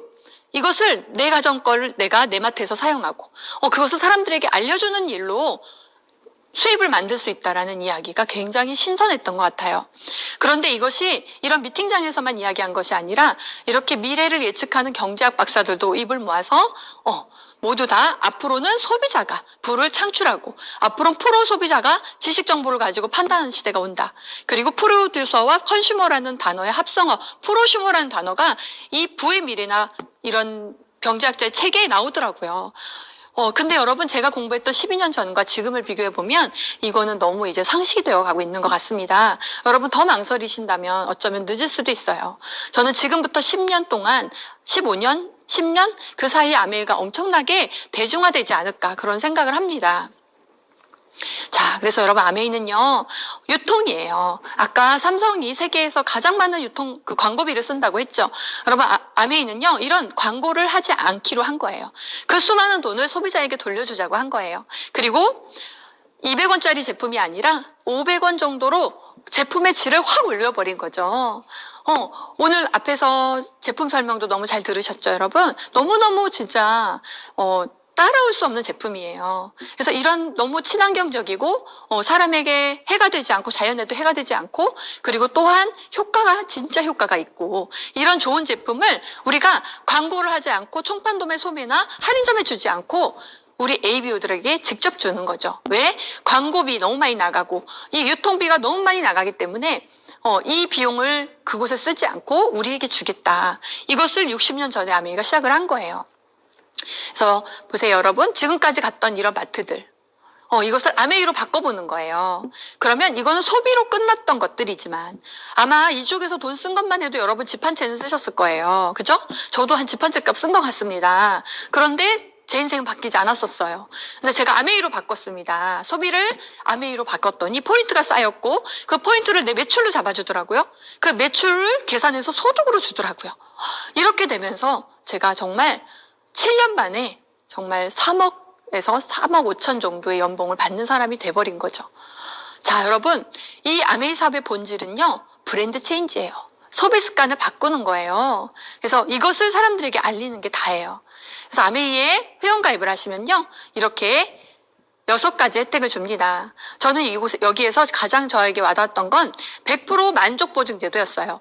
S1: 이것을 내 가정 거를 내가 내 마트에서 사용하고 그것을 사람들에게 알려주는 일로 수입을 만들 수 있다라는 이야기가 굉장히 신선했던 것 같아요. 그런데 이것이 이런 미팅장에서만 이야기한 것이 아니라 이렇게 미래를 예측하는 경제학 박사들도 입을 모아서 모두 다 앞으로는 소비자가 부를 창출하고 앞으로는 프로 소비자가 지식 정보를 가지고 판단하는 시대가 온다. 그리고 프로듀서와 컨슈머라는 단어의 합성어, 프로슈머라는 단어가 이 부의 미래나 이런 경제학자의 책에 나오더라고요. 근데 여러분, 제가 공부했던 12년 전과 지금을 비교해보면 이거는 너무 이제 상식이 되어 가고 있는 것 같습니다. 여러분, 더 망설이신다면 어쩌면 늦을 수도 있어요. 저는 지금부터 10년 동안, 15년, 10년 그 사이에 아메이가 엄청나게 대중화되지 않을까 그런 생각을 합니다. 자, 그래서 여러분, 아메이는요, 유통이에요. 아까 삼성이 세계에서 가장 많은 유통, 광고비를 쓴다고 했죠. 여러분, 아메이는요, 이런 광고를 하지 않기로 한 거예요. 그 수많은 돈을 소비자에게 돌려주자고 한 거예요. 그리고 200원짜리 제품이 아니라 500원 정도로 제품의 질을 확 올려버린 거죠. 오늘 앞에서 제품 설명도 너무 잘 들으셨죠, 여러분? 너무너무 진짜, 따라올 수 없는 제품이에요. 그래서 이런 너무 친환경적이고 사람에게 해가 되지 않고 자연에도 해가 되지 않고 그리고 또한 진짜 효과가 있고 이런 좋은 제품을 우리가 광고를 하지 않고 총판도매 소매나 할인점에 주지 않고 우리 ABO들에게 직접 주는 거죠. 왜? 광고비 너무 많이 나가고 이 유통비가 너무 많이 나가기 때문에 이 비용을 그곳에 쓰지 않고 우리에게 주겠다. 이것을 60년 전에 아메이가 시작을 한 거예요. 그래서 보세요, 여러분. 지금까지 갔던 이런 마트들. 이것을 아메이로 바꿔보는 거예요. 그러면 이거는 소비로 끝났던 것들이지만 아마 이쪽에서 돈 쓴 것만 해도 여러분 집 한 채는 쓰셨을 거예요. 그죠? 저도 한 집 한 채 값 쓴 것 같습니다. 그런데 제 인생은 바뀌지 않았었어요. 근데 제가 아메이로 바꿨습니다. 소비를 아메이로 바꿨더니 포인트가 쌓였고 그 포인트를 내 매출로 잡아주더라고요. 그 매출을 계산해서 소득으로 주더라고요. 이렇게 되면서 제가 정말 7년 만에 정말 3억에서 3억 5천 정도의 연봉을 받는 사람이 돼버린 거죠. 자, 여러분, 이 아메이 사업의 본질은요, 브랜드 체인지예요. 소비 습관을 바꾸는 거예요. 그래서 이것을 사람들에게 알리는 게 다예요. 그래서 아메이에 회원가입을 하시면요, 이렇게 6가지 혜택을 줍니다. 저는 여기에서 가장 저에게 와닿았던 건 100% 만족 보증 제도였어요.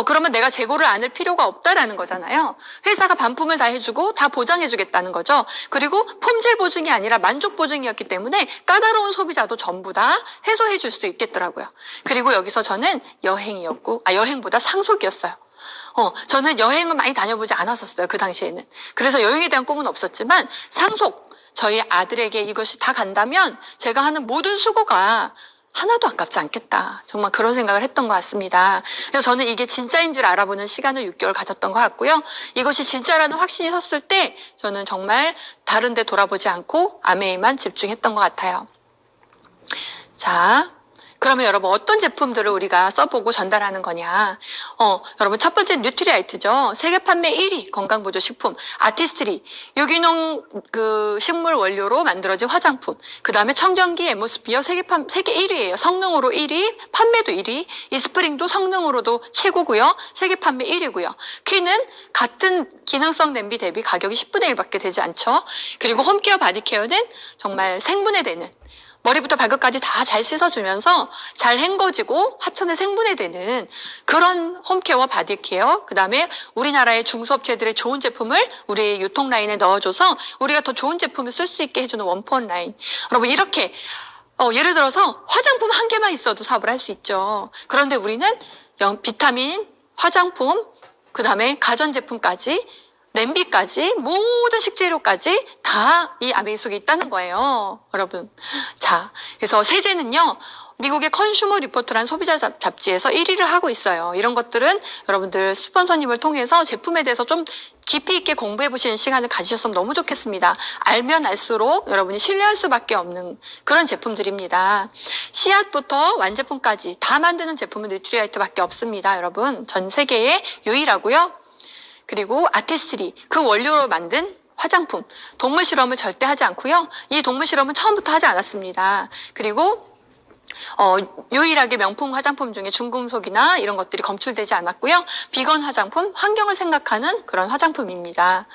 S1: 그러면 내가 재고를 안 할 필요가 없다라는 거잖아요. 회사가 반품을 다 해주고 다 보장해주겠다는 거죠. 그리고 품질 보증이 아니라 만족 보증이었기 때문에 까다로운 소비자도 전부 다 해소해 줄 수 있겠더라고요. 그리고 여기서 저는 여행보다 상속이었어요. 저는 여행을 많이 다녀보지 않았었어요. 그 당시에는. 그래서 여행에 대한 꿈은 없었지만 상속, 저희 아들에게 이것이 다 간다면 제가 하는 모든 수고가 하나도 아깝지 않겠다. 정말 그런 생각을 했던 것 같습니다. 그래서 저는 이게 진짜인지를 알아보는 시간을 6개월 가졌던 것 같고요. 이것이 진짜라는 확신이 섰을 때 저는 정말 다른 데 돌아보지 않고 아메이만 집중했던 것 같아요. 자, 그러면 여러분 어떤 제품들을 우리가 써보고 전달하는 거냐. 여러분 첫 번째 뉴트리아이트죠. 세계 판매 1위 건강보조식품, 아티스트리, 유기농 식물 원료로 만들어진 화장품, 그 다음에 청정기 에모스피어 세계 1위예요. 성능으로 1위, 판매도 1위, 이스프링도 성능으로도 최고고요. 세계 판매 1위고요. 퀸은 같은 기능성 냄비 대비 가격이 10분의 1밖에 되지 않죠. 그리고 홈케어 바디케어는 정말 생분해되는 머리부터 발끝까지 다 잘 씻어주면서 잘 헹궈지고 하천에 생분해되는 그런 홈케어와 바디케어, 그 다음에 우리나라의 중소업체들의 좋은 제품을 우리 유통 라인에 넣어줘서 우리가 더 좋은 제품을 쓸 수 있게 해주는 원포원 라인. 여러분 이렇게 예를 들어서 화장품 한 개만 있어도 사업을 할 수 있죠. 그런데 우리는 비타민, 화장품, 그 다음에 가전제품까지 냄비까지 모든 식재료까지 다 이 아메이 속에 있다는 거예요, 여러분. 자, 그래서 세제는요, 미국의 컨슈머 리포트라는 소비자 잡지에서 1위를 하고 있어요. 이런 것들은 여러분들 스폰서님을 통해서 제품에 대해서 좀 깊이 있게 공부해 보시는 시간을 가지셨으면 너무 좋겠습니다. 알면 알수록 여러분이 신뢰할 수밖에 없는 그런 제품들입니다. 씨앗부터 완제품까지 다 만드는 제품은 뉴트리아이트밖에 없습니다, 여러분. 전 세계에 유일하고요. 그리고 아티스트리, 그 원료로 만든 화장품, 동물 실험을 절대 하지 않고요. 이 동물 실험은 처음부터 하지 않았습니다. 그리고 유일하게 명품 화장품 중에 중금속이나 이런 것들이 검출되지 않았고요. 비건 화장품, 환경을 생각하는 그런 화장품입니다.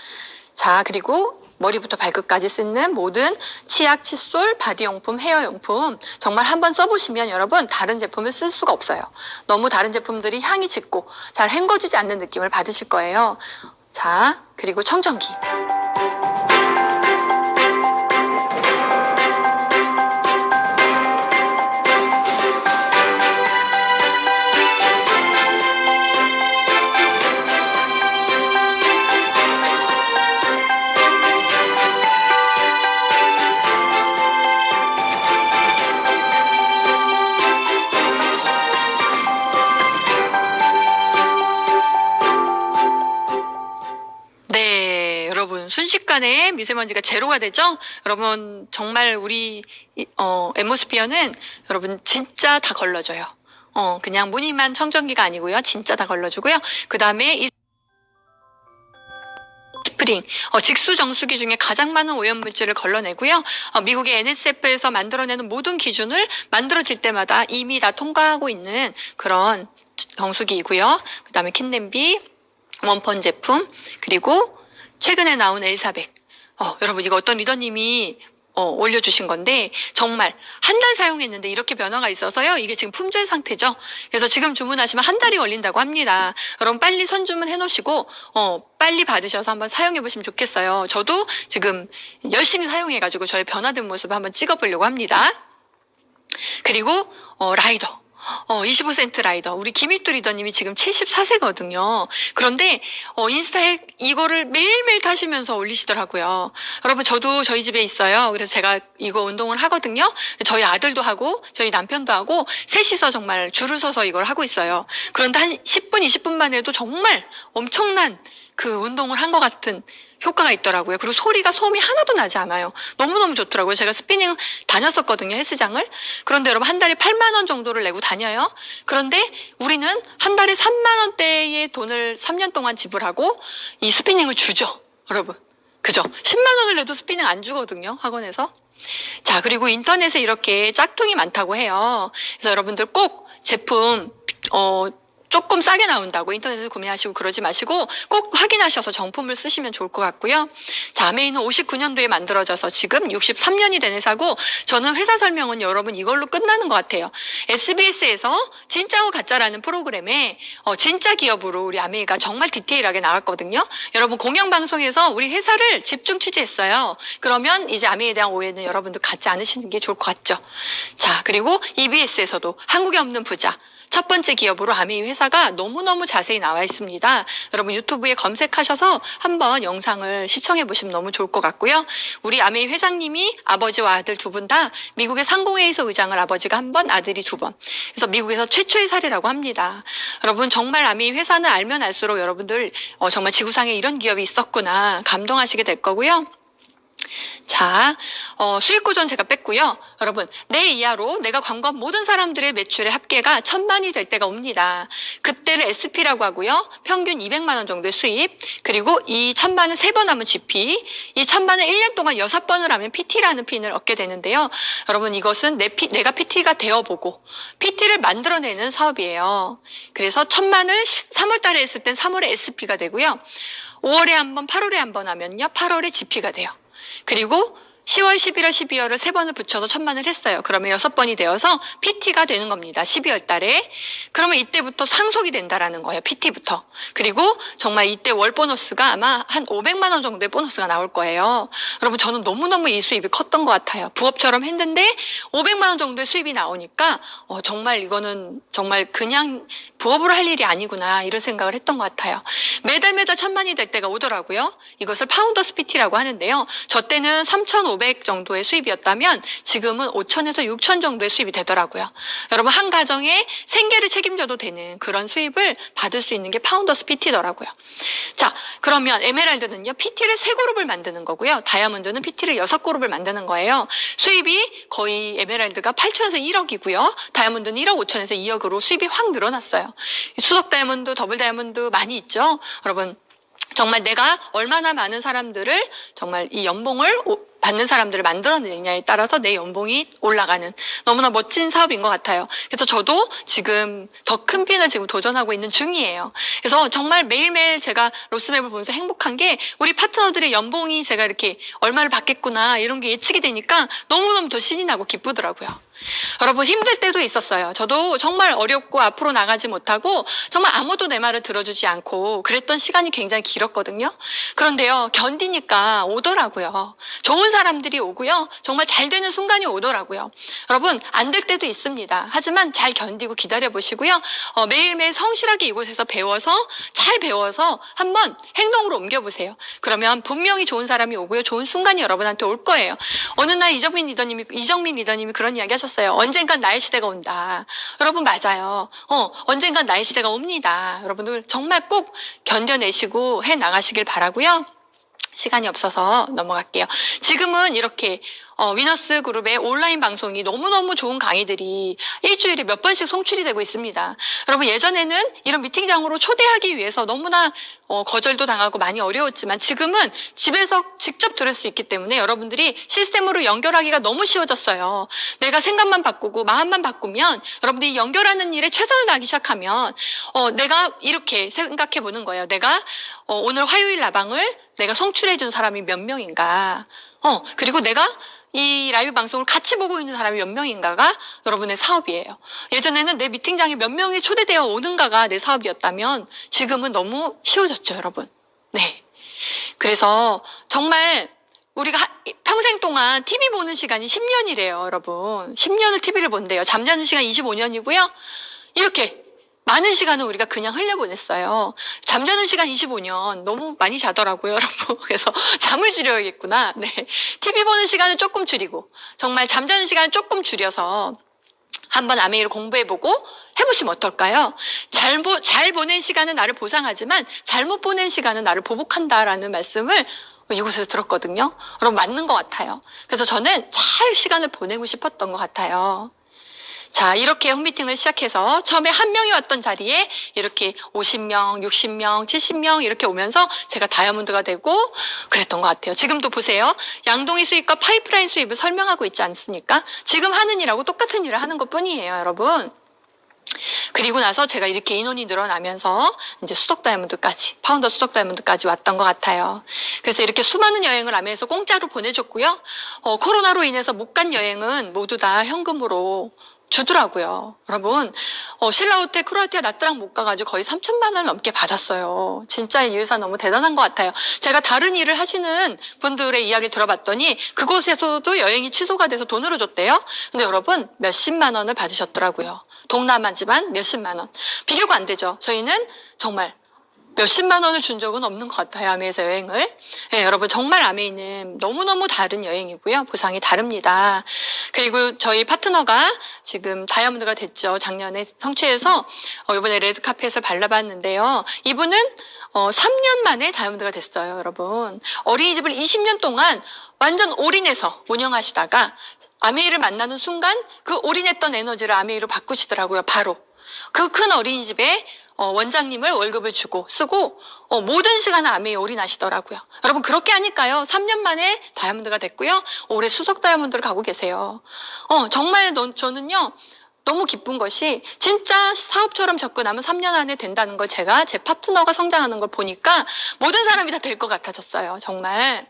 S1: 자, 그리고 머리부터 발끝까지 쓰는 모든 치약, 칫솔, 바디용품, 헤어용품 정말 한번 써보시면 여러분 다른 제품을 쓸 수가 없어요. 너무 다른 제품들이 향이 짙고 잘 헹궈지지 않는 느낌을 받으실 거예요. 자, 그리고 청정기. 네, 여러분 순식간에 미세먼지가 제로가 되죠? 여러분 정말 우리 앰모스피어는 여러분 진짜 다 걸러줘요. 그냥 무늬만 청정기가 아니고요. 진짜 다 걸러주고요. 그 다음에 이 스프링, 직수 정수기 중에 가장 많은 오염물질을 걸러내고요. 미국의 NSF에서 만들어내는 모든 기준을 만들어질 때마다 이미 다 통과하고 있는 그런 정수기이고요. 그 다음에 캔냄비, 원펀 제품, 그리고 최근에 나온 엘사백. 여러분 이거 어떤 리더님이 올려주신 건데 정말 한 달 사용했는데 이렇게 변화가 있어서요. 이게 지금 품절 상태죠. 그래서 지금 주문하시면 한 달이 걸린다고 합니다. 여러분 빨리 선주문 해놓으시고 빨리 받으셔서 한번 사용해 보시면 좋겠어요. 저도 지금 열심히 사용해가지고 저의 변화된 모습을 한번 찍어보려고 합니다. 그리고 라이더. 25센트 라이더. 우리 김희뚜 리더님이 지금 74세거든요. 그런데, 인스타에 이거를 매일매일 타시면서 올리시더라고요. 여러분, 저도 저희 집에 있어요. 그래서 제가 이거 운동을 하거든요. 저희 아들도 하고, 저희 남편도 하고, 셋이서 정말 줄을 서서 이걸 하고 있어요. 그런데 한 10분, 20분만 해도 정말 엄청난 그 운동을 한 것 같은 효과가 있더라고요. 그리고 소음이 하나도 나지 않아요. 너무너무 좋더라고요. 제가 스피닝 다녔었거든요, 헬스장을. 그런데 여러분 한 달에 8만 원 정도를 내고 다녀요. 그런데 우리는 한 달에 3만 원대의 돈을 3년 동안 지불하고 이 스피닝을 주죠, 여러분. 그죠? 10만 원을 내도 스피닝 안 주거든요, 학원에서. 자, 그리고 인터넷에 이렇게 짝퉁이 많다고 해요. 그래서 여러분들 꼭 제품 조금 싸게 나온다고 인터넷에서 구매하시고 그러지 마시고 꼭 확인하셔서 정품을 쓰시면 좋을 것 같고요. 자, 아메이는 59년도에 만들어져서 지금 63년이 된 회사고 저는 회사 설명은 여러분 이걸로 끝나는 것 같아요. SBS에서 진짜와 가짜라는 프로그램에 진짜 기업으로 우리 아메이가 정말 디테일하게 나왔거든요. 여러분 공영방송에서 우리 회사를 집중 취재했어요. 그러면 이제 아메이에 대한 오해는 여러분들 갖지 않으시는 게 좋을 것 같죠. 자, 그리고 EBS에서도 한국에 없는 부자 첫 번째 기업으로 아메이 회사가 너무너무 자세히 나와 있습니다. 여러분 유튜브에 검색하셔서 한번 영상을 시청해 보시면 너무 좋을 것 같고요. 우리 아메이 회장님이 아버지와 아들 두 분 다 미국의 상공회의소 의장을 아버지가 한 번, 아들이 두 번. 그래서 미국에서 최초의 사례라고 합니다. 여러분 정말 아메이 회사는 알면 알수록 여러분들 정말 지구상에 이런 기업이 있었구나 감동하시게 될 거고요. 자, 수익 구조는 제가 뺐고요. 여러분, 내 이하로 내가 광고한 모든 사람들의 매출의 합계가 1000만이 될 때가 옵니다. 그때를 SP라고 하고요. 평균 200만 원 정도의 수입, 그리고 이 1000만을 3번 하면 GP, 이 1000만을 1년 동안 6번을 하면 PT라는 핀을 얻게 되는데요. 여러분, 이것은 내가 PT가 되어보고 PT를 만들어내는 사업이에요. 그래서 1000만을 3월 달에 했을 땐 3월에 SP가 되고요. 5월에 한 번, 8월에 한 번 하면요. 8월에 GP가 돼요. 그리고 10월, 11월, 12월을 3번을 붙여서 1000만을 했어요. 그러면 6번이 되어서 PT가 되는 겁니다. 12월 달에. 그러면 이때부터 상속이 된다라는 거예요. PT부터. 그리고 정말 이때 월 보너스가 아마 한 500만 원 정도의 보너스가 나올 거예요. 여러분 저는 너무너무 이 수입이 컸던 것 같아요. 부업처럼 했는데 500만 원 정도의 수입이 나오니까 정말 이거는 정말 그냥 부업으로 할 일이 아니구나 이런 생각을 했던 것 같아요. 매달 1000만이 될 때가 오더라고요. 이것을 파운더스 PT라고 하는데요. 저 때는 3,500 정도의 수입이었다면 지금은 5,000에서 6,000 정도의 수입이 되더라고요. 여러분 한 가정의 생계를 책임져도 되는 그런 수입을 받을 수 있는 게 파운더스 PT더라고요. 자, 그러면 에메랄드는요. PT를 3그룹을 만드는 거고요. 다이아몬드는 PT를 6그룹을 만드는 거예요. 수입이 거의 에메랄드가 8천에서 1억이고요. 다이아몬드는 1억 5천에서 2억으로 수입이 확 늘어났어요. 수석 다이아몬드, 더블 다이아몬드 많이 있죠. 여러분 정말 내가 얼마나 많은 사람들을 정말 이 연봉을 받는 사람들을 만들어내느냐에 따라서 내 연봉이 올라가는 너무나 멋진 사업인 것 같아요. 그래서 저도 지금 더 큰 빈을 지금 도전하고 있는 중이에요. 그래서 정말 매일매일 제가 로스맵을 보면서 행복한 게 우리 파트너들의 연봉이 제가 이렇게 얼마를 받겠구나 이런 게 예측이 되니까 너무너무 더 신이 나고 기쁘더라고요. 여러분 힘들 때도 있었어요. 저도 정말 어렵고 앞으로 나가지 못하고 정말 아무도 내 말을 들어주지 않고 그랬던 시간이 굉장히 길었거든요. 그런데요 견디니까 오더라고요. 좋은 사람들이 오고요. 정말 잘 되는 순간이 오더라고요. 여러분 안 될 때도 있습니다. 하지만 잘 견디고 기다려보시고요. 매일매일 성실하게 이곳에서 잘 배워서 한번 행동으로 옮겨보세요. 그러면 분명히 좋은 사람이 오고요. 좋은 순간이 여러분한테 올 거예요. 어느 날 이정민 리더님이 그런 이야기 하셨어요. 언젠간 나의 시대가 온다. 여러분 맞아요. 언젠간 나의 시대가 옵니다. 여러분들 정말 꼭 견뎌내시고 해나가시길 바라고요. 시간이 없어서 넘어갈게요. 지금은 이렇게 위너스 그룹의 온라인 방송이 너무너무 좋은 강의들이 일주일에 몇 번씩 송출이 되고 있습니다. 여러분 예전에는 이런 미팅장으로 초대하기 위해서 너무나 거절도 당하고 많이 어려웠지만 지금은 집에서 직접 들을 수 있기 때문에 여러분들이 시스템으로 연결하기가 너무 쉬워졌어요. 내가 생각만 바꾸고 마음만 바꾸면 여러분들이 연결하는 일에 최선을 다하기 시작하면 내가 이렇게 생각해 보는 거예요. 내가 오늘 화요일 라방을 내가 송출해 준 사람이 몇 명인가 그리고 내가 이 라이브 방송을 같이 보고 있는 사람이 몇 명인가가 여러분의 사업이에요. 예전에는 내 미팅장에 몇 명이 초대되어 오는가가 내 사업이었다면 지금은 너무 쉬워졌죠, 여러분. 네. 그래서 정말 우리가 평생 동안 TV 보는 시간이 10년이래요, 여러분. 10년을 TV를 본대요. 잠자는 시간 25년이고요. 이렇게 많은 시간을 우리가 그냥 흘려보냈어요. 잠자는 시간 25년 너무 많이 자더라고요, 여러분. 그래서 잠을 줄여야겠구나. 네, TV 보는 시간을 조금 줄이고 정말 잠자는 시간을 조금 줄여서 한번 아메이를 공부해보고 해보시면 어떨까요? 잘 보낸 시간은 나를 보상하지만 잘못 보낸 시간은 나를 보복한다라는 말씀을 이곳에서 들었거든요. 여러분 맞는 것 같아요. 그래서 저는 잘 시간을 보내고 싶었던 것 같아요. 자, 이렇게 홈미팅을 시작해서 처음에 한 명이 왔던 자리에 이렇게 50명, 60명, 70명 이렇게 오면서 제가 다이아몬드가 되고 그랬던 것 같아요. 지금도 보세요. 양동이 수입과 파이프라인 수입을 설명하고 있지 않습니까? 지금 하는 일하고 똑같은 일을 하는 것 뿐이에요, 여러분. 그리고 나서 제가 이렇게 인원이 늘어나면서 이제 수석 다이아몬드까지, 파운더 수석 다이아몬드까지 왔던 것 같아요. 그래서 이렇게 수많은 여행을 아메에서 공짜로 보내줬고요. 코로나로 인해서 못 간 여행은 모두 다 현금으로 주더라고요. 여러분 신라호텔 크로아티아 나트랑 못 가가지고 거의 3천만 원 넘게 받았어요. 진짜 이 회사 너무 대단한 것 같아요. 제가 다른 일을 하시는 분들의 이야기를 들어봤더니 그곳에서도 여행이 취소가 돼서 돈으로 줬대요. 근데 여러분 몇십만 원을 받으셨더라고요. 동남아지만 몇십만 원. 비교가 안 되죠. 저희는 정말 몇십만 원을 준 적은 없는 것 같아요. 아메에서 여행을. 네, 여러분 정말 아메이는 너무너무 다른 여행이고요. 보상이 다릅니다. 그리고 저희 파트너가 지금 다이아몬드가 됐죠. 작년에 성취해서 이번에 레드카펫을 발라봤는데요. 이분은 3년 만에 다이아몬드가 됐어요. 여러분 어린이집을 20년 동안 완전 올인해서 운영하시다가 아메이를 만나는 순간 그 올인했던 에너지를 아메이로 바꾸시더라고요. 바로 그 큰 어린이집에 원장님을 월급을 주고 쓰고 모든 시간을 아메이에 올인하시더라고요. 여러분 그렇게 하니까요. 3년 만에 다이아몬드가 됐고요. 올해 수석 다이아몬드를 가고 계세요. 정말 저는요. 너무 기쁜 것이 진짜 사업처럼 접근하면 3년 안에 된다는 걸 제가 제 파트너가 성장하는 걸 보니까 모든 사람이 다 될 것 같아졌어요. 정말.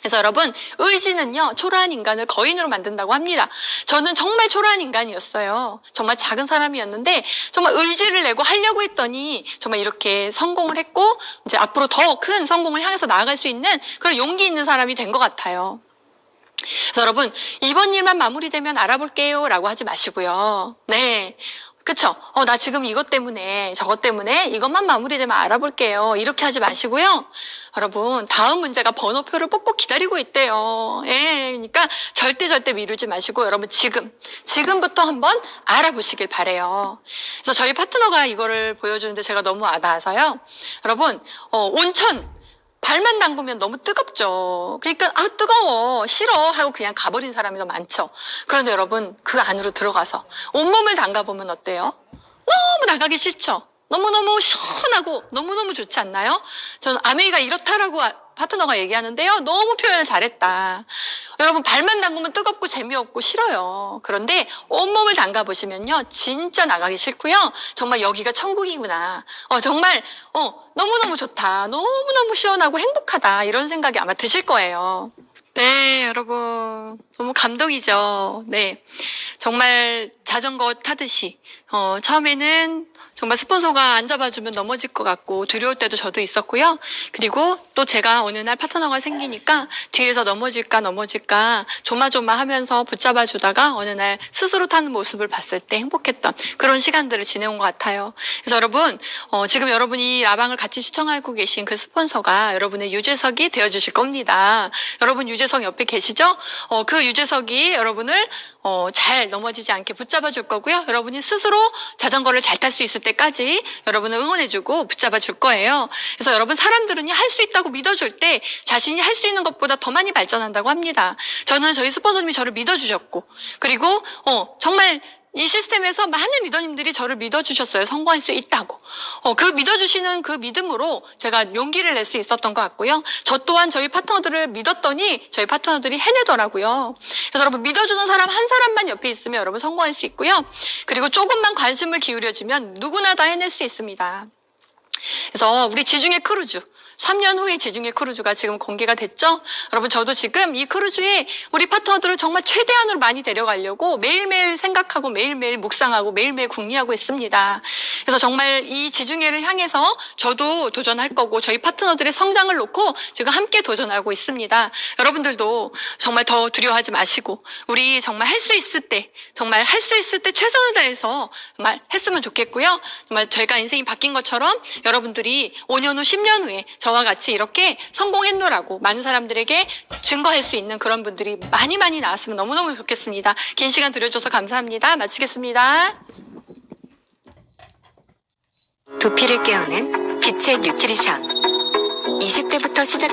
S1: 그래서 여러분 의지는요 초라한 인간을 거인으로 만든다고 합니다. 저는 정말 초라한 인간이었어요. 정말 작은 사람이었는데 정말 의지를 내고 하려고 했더니 정말 이렇게 성공을 했고 이제 앞으로 더 큰 성공을 향해서 나아갈 수 있는 그런 용기 있는 사람이 된 것 같아요. 그래서 여러분 이번 일만 마무리되면 알아볼게요 라고 하지 마시고요. 네. 그쵸? 나 지금 이것 때문에 저것 때문에 이것만 마무리되면 알아볼게요. 이렇게 하지 마시고요. 여러분 다음 문제가 번호표를 뽑고 기다리고 있대요. 예, 그러니까 절대 미루지 마시고 여러분 지금부터 한번 알아보시길 바래요. 그래서 저희 파트너가 이거를 보여주는데 제가 너무 와닿아서요. 여러분 온천 발만 담그면 너무 뜨겁죠. 그러니까 뜨거워 싫어 하고 그냥 가버린 사람이 더 많죠. 그런데 여러분 그 안으로 들어가서 온몸을 담가보면 어때요? 너무 나가기 싫죠. 너무너무 시원하고 너무너무 좋지 않나요? 저는 아메이가 이렇다라고 파트너가 얘기하는데요. 너무 표현을 잘했다. 여러분 발만 담그면 뜨겁고 재미없고 싫어요. 그런데 온몸을 담가 보시면요. 진짜 나가기 싫고요. 정말 여기가 천국이구나. 정말 너무너무 좋다. 너무너무 시원하고 행복하다. 이런 생각이 아마 드실 거예요. 네, 여러분. 너무 감동이죠. 네. 정말 자전거 타듯이, 처음에는 정말 스폰서가 안 잡아주면 넘어질 것 같고 두려울 때도 저도 있었고요. 그리고 또 제가 어느 날 파트너가 생기니까 뒤에서 넘어질까 조마조마하면서 붙잡아 주다가 어느 날 스스로 타는 모습을 봤을 때 행복했던 그런 시간들을 지내온 것 같아요. 그래서 여러분, 지금 여러분이 라방을 같이 시청하고 계신 그 스폰서가 여러분의 유재석이 되어주실 겁니다. 여러분 유재석 옆에 계시죠? 그 유재석이 여러분을 잘 넘어지지 않게 붙잡아 줄 거고요. 여러분이 스스로 자전거를 잘 탈 수 있을 때까지 여러분을 응원해주고 붙잡아 줄 거예요. 그래서 여러분 사람들은요 할 수 있다고 믿어줄 때 자신이 할 수 있는 것보다 더 많이 발전한다고 합니다. 저는 저희 스폰서님이 저를 믿어주셨고 그리고 정말 이 시스템에서 많은 리더님들이 저를 믿어주셨어요. 성공할 수 있다고. 그 믿어주시는 그 믿음으로 제가 용기를 낼 수 있었던 것 같고요. 저 또한 저희 파트너들을 믿었더니 저희 파트너들이 해내더라고요. 그래서 여러분 믿어주는 사람 한 사람만 옆에 있으면 여러분 성공할 수 있고요. 그리고 조금만 관심을 기울여주면 누구나 다 해낼 수 있습니다. 그래서 우리 지중해 크루즈 3년 후에 지중해 크루즈가 지금 공개가 됐죠? 여러분 저도 지금 이 크루즈에 우리 파트너들을 정말 최대한으로 많이 데려가려고 매일매일 생각하고 매일매일 묵상하고 매일매일 궁리하고 있습니다. 그래서 정말 이 지중해를 향해서 저도 도전할 거고 저희 파트너들의 성장을 놓고 지금 함께 도전하고 있습니다. 여러분들도 정말 더 두려워하지 마시고 우리 정말 할 수 있을 때 정말 할 수 있을 때 최선을 다해서 정말 했으면 좋겠고요. 정말 제가 인생이 바뀐 것처럼 여러분들이 5년 후 10년 후에 저와 같이 이렇게 성공했노라고 많은 사람들에게 증거할 수 있는 그런 분들이 많이 나왔으면 너무너무 좋겠습니다. 긴 시간 들여줘서 감사합니다. 마치겠습니다.
S2: 두피를 깨우는 빛의 뉴트리션. 20대부터 시작